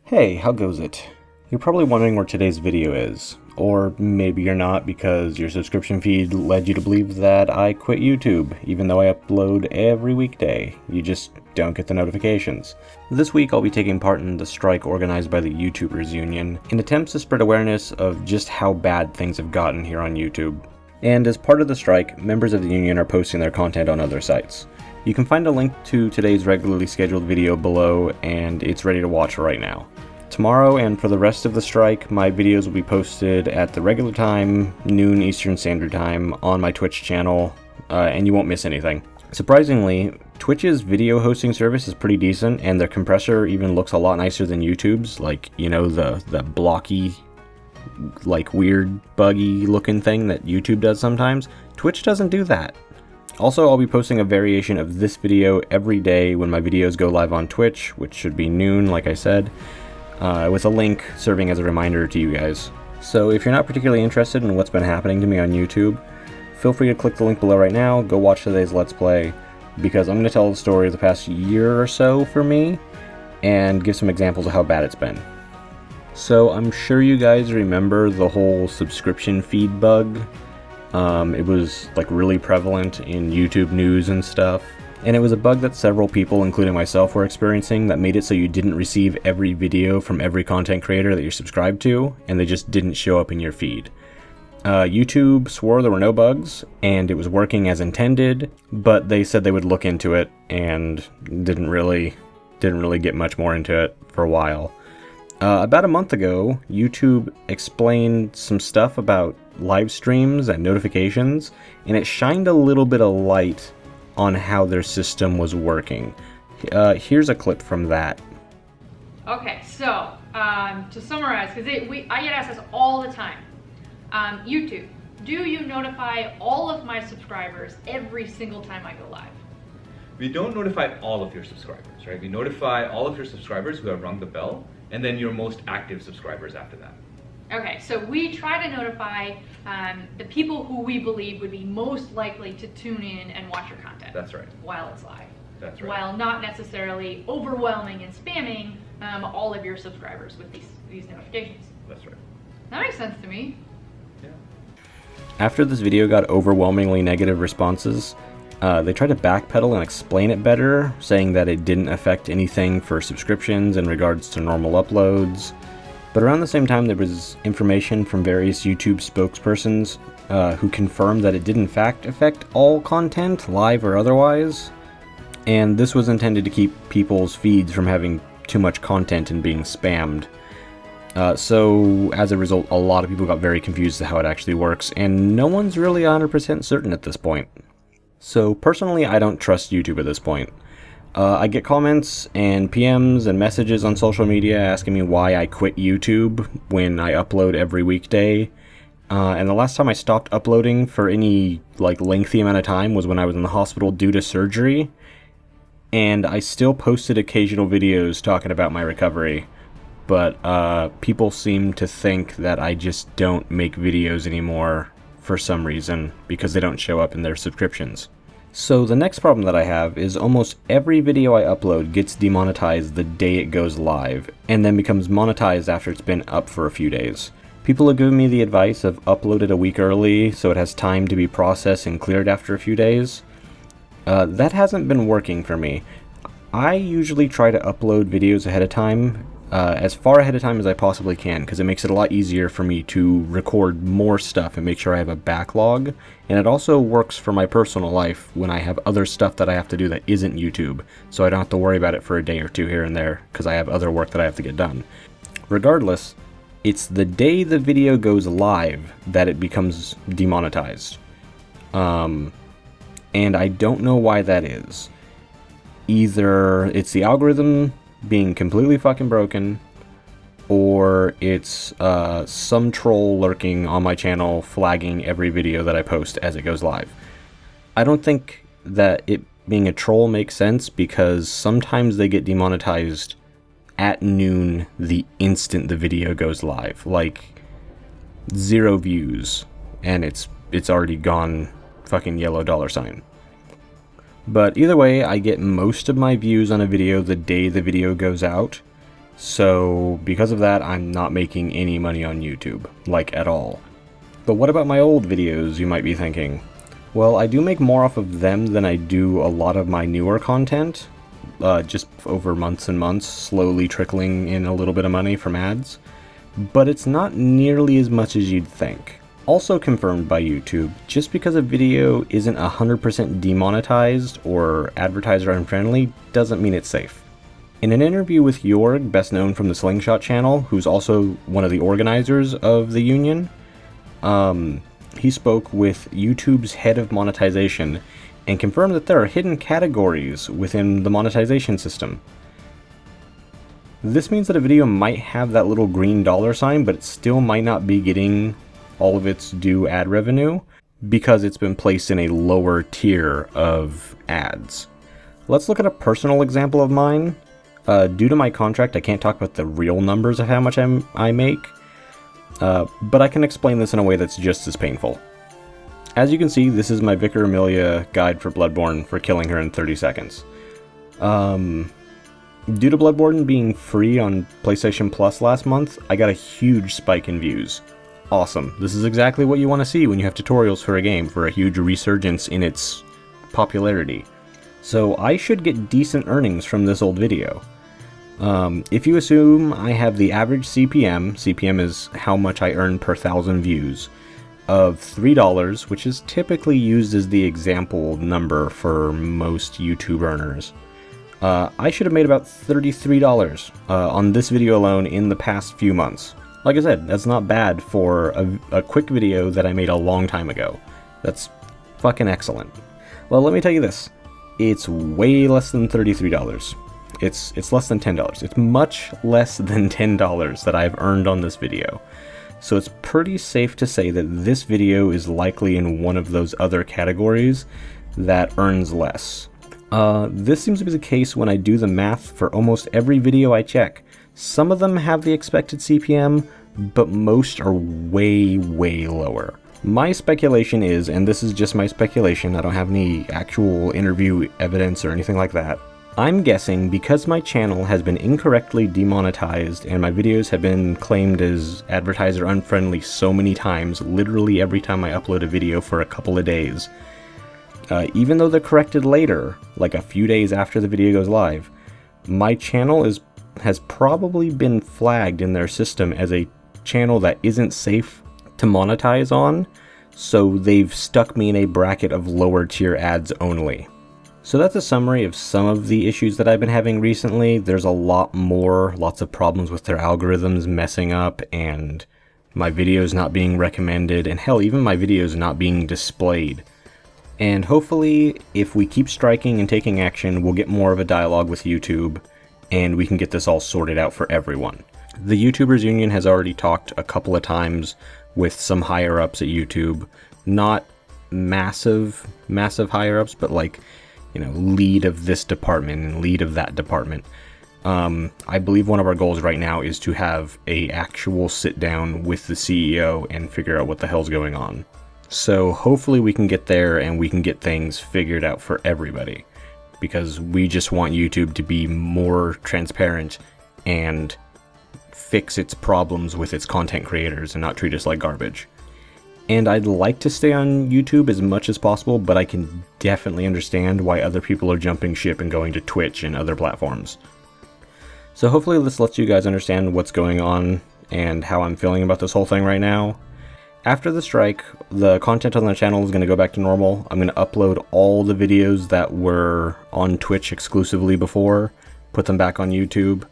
Hey, how goes it? You're probably wondering where today's video is. Or maybe you're not because your subscription feed led you to believe that I quit YouTube, even though I upload every weekday. You just don't get the notifications. This week I'll be taking part in the strike organized by the YouTubers Union in attempts to spread awareness of just how bad things have gotten here on YouTube. And as part of the strike, members of the union are posting their content on other sites. You can find a link to today's regularly scheduled video below, and it's ready to watch right now. Tomorrow and for the rest of the strike, my videos will be posted at the regular time, noon Eastern Standard Time, on my Twitch channel, and you won't miss anything. Surprisingly, Twitch's video hosting service is pretty decent, and their compressor even looks a lot nicer than YouTube's, like, you know, the blocky, like weird, buggy looking thing that YouTube does sometimes. Twitch doesn't do that. Also, I'll be posting a variation of this video every day when my videos go live on Twitch, which should be noon, like I said, with a link serving as a reminder to you guys. So if you're not particularly interested in what's been happening to me on YouTube, feel free to click the link below right now, go watch today's Let's Play, because I'm going to tell the story of the past year or so for me, and give some examples of how bad it's been. So I'm sure you guys remember the whole subscription feed bug. It was like really prevalent in YouTube news and stuff, and it was a bug that several people, including myself, were experiencing that made it so you didn't receive every video from every content creator that you're subscribed to, and they just didn't show up in your feed. YouTube swore there were no bugs, and it was working as intended, but they said they would look into it, and didn't really get much more into it for a while. About a month ago, YouTube explained some stuff about live streams and notifications, and it shined a little bit of light on how their system was working. Here's a clip from that. Okay, so to summarize, because I get asked this all the time. YouTube, do you notify all of my subscribers every single time I go live? We don't notify all of your subscribers, right? We notify all of your subscribers who have rung the bell, and then your most active subscribers after that. Okay, so we try to notify the people who we believe would be most likely to tune in and watch your content. That's right. While it's live. That's right. While not necessarily overwhelming and spamming all of your subscribers with these notifications. That's right. That makes sense to me. Yeah. After this video got overwhelmingly negative responses, they tried to backpedal and explain it better, saying that it didn't affect anything for subscriptions in regards to normal uploads. But around the same time, there was information from various YouTube spokespersons who confirmed that it did in fact affect all content, live or otherwise. And this was intended to keep people's feeds from having too much content and being spammed. So as a result, a lot of people got very confused as to how it actually works, and no one's really 100% certain at this point. So personally, I don't trust YouTube at this point. I get comments and PMs and messages on social media asking me why I quit YouTube when I upload every weekday. And the last time I stopped uploading for any lengthy amount of time was when I was in the hospital due to surgery. And I still posted occasional videos talking about my recovery. But people seem to think that I just don't make videos anymore for some reason because they don't show up in their subscriptions. So the next problem that I have is almost every video I upload gets demonetized the day it goes live, and then becomes monetized after it's been up for a few days. People have given me the advice of upload it a week early so it has time to be processed and cleared after a few days. That hasn't been working for me. I usually try to upload videos ahead of time, as far ahead of time as I possibly can, because it makes it a lot easier for me to record more stuff and make sure I have a backlog. And it also works for my personal life when I have other stuff that I have to do that isn't YouTube, so I don't have to worry about it for a day or two here and there, because I have other work that I have to get done. Regardless, it's the day the video goes live that it becomes demonetized. And I don't know why that is. Either it's the algorithm being completely fucking broken, or it's some troll lurking on my channel flagging every video that I post as it goes live. I don't think that it being a troll makes sense, because sometimes they get demonetized at noon the instant the video goes live, like 0 views, and it's already gone fucking yellow $sign. But either way, I get most of my views on a video the day the video goes out, So because of that, I'm not making any money on YouTube, like at all. But what about my old videos, you might be thinking? Well, I do make more off of them than I do a lot of my newer content, just over months and months, slowly trickling in a little bit of money from ads. But it's not nearly as much as you'd think. Also confirmed by YouTube, just because a video isn't 100% demonetized or advertiser unfriendly doesn't mean it's safe. In an interview with Jorg, best known from the Slingshot channel, who's also one of the organizers of the union, he spoke with YouTube's head of monetization and confirmed that there are hidden categories within the monetization system. This means that a video might have that little green dollar sign, but it still might not be getting all of its due ad revenue because it's been placed in a lower tier of ads. Let's look at a personal example of mine. Due to my contract, I can't talk about the real numbers of how much I make, but I can explain this in a way that's just as painful. As you can see, this is my Vicar Amelia guide for Bloodborne for killing her in 30 seconds. Due to Bloodborne being free on PlayStation Plus last month, I got a huge spike in views. Awesome. This is exactly what you want to see when you have tutorials for a game, for a huge resurgence in its popularity. So I should get decent earnings from this old video. If you assume I have the average CPM is how much I earn per 1,000 views, of $3, which is typically used as the example number for most YouTube earners. I should have made about $33 on this video alone in the past few months. Like I said, that's not bad for a quick video that I made a long time ago. That's fucking excellent. Well, let me tell you this. It's way less than $33. It's less than $10. It's much less than $10 that I've earned on this video. So it's pretty safe to say that this video is likely in one of those other categories that earns less. This seems to be the case when I do the math for almost every video I check. Some of them have the expected CPM, but most are way, way lower. My speculation is, and this is just my speculation, I don't have any actual interview evidence or anything like that, I'm guessing because my channel has been incorrectly demonetized and my videos have been claimed as advertiser unfriendly so many times, literally every time I upload a video for a couple of days, even though they're corrected later, like a few days after the video goes live, my channel has probably been flagged in their system as a channel that isn't safe to monetize on, so they've stuck me in a bracket of lower tier ads only. So that's a summary of some of the issues that I've been having recently. There's a lot more, lots of problems with their algorithms messing up and my videos not being recommended, and hell, even my videos not being displayed. And hopefully, if we keep striking and taking action, we'll get more of a dialogue with YouTube and we can get this all sorted out for everyone. The YouTubers Union has already talked a couple of times with some higher ups at YouTube. Not massive higher ups, but like, you know, lead of this department and lead of that department. I believe one of our goals right now is to have a actual sit down with the CEO and figure out what the hell's going on. So hopefully we can get there and we can get things figured out for everybody, because we just want YouTube to be more transparent and fix its problems with its content creators and not treat us like garbage. And I'd like to stay on YouTube as much as possible, but I can definitely understand why other people are jumping ship and going to Twitch and other platforms. So hopefully this lets you guys understand what's going on and how I'm feeling about this whole thing right now. After the strike, the content on the channel is going to go back to normal. I'm going to upload all the videos that were on Twitch exclusively before, put them back on YouTube.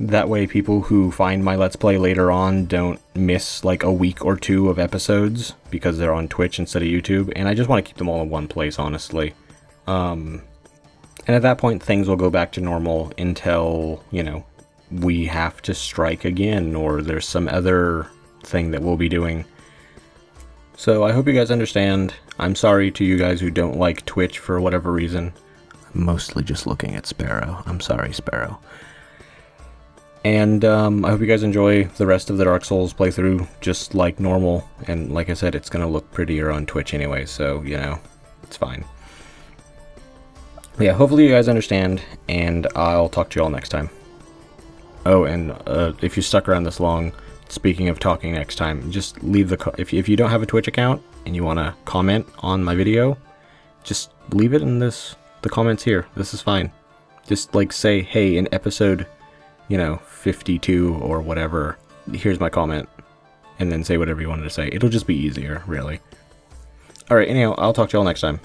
That way people who find my Let's Play later on don't miss like a week or two of episodes because they're on Twitch instead of YouTube, and I just want to keep them all in one place, honestly. And at that point things will go back to normal until, you know, we have to strike again or there's some other thing that we'll be doing. So I hope you guys understand. I'm sorry to you guys who don't like Twitch for whatever reason. I'm mostly just looking at Sparrow. I'm sorry, Sparrow. And I hope you guys enjoy the rest of the Dark Souls playthrough just like normal. And like I said, it's going to look prettier on Twitch anyway, so, you know, it's fine. But yeah, hopefully you guys understand, and I'll talk to you all next time. Oh, and if you stuck around this long, speaking of talking next time, just leave if you don't have a Twitch account and you want to comment on my video, just leave it in the comments here. This is fine. Just like say, hey, in episode, 52 or whatever, here's my comment, and then say whatever you wanted to say. It'll just be easier, really. Alright, anyhow, I'll talk to y'all next time.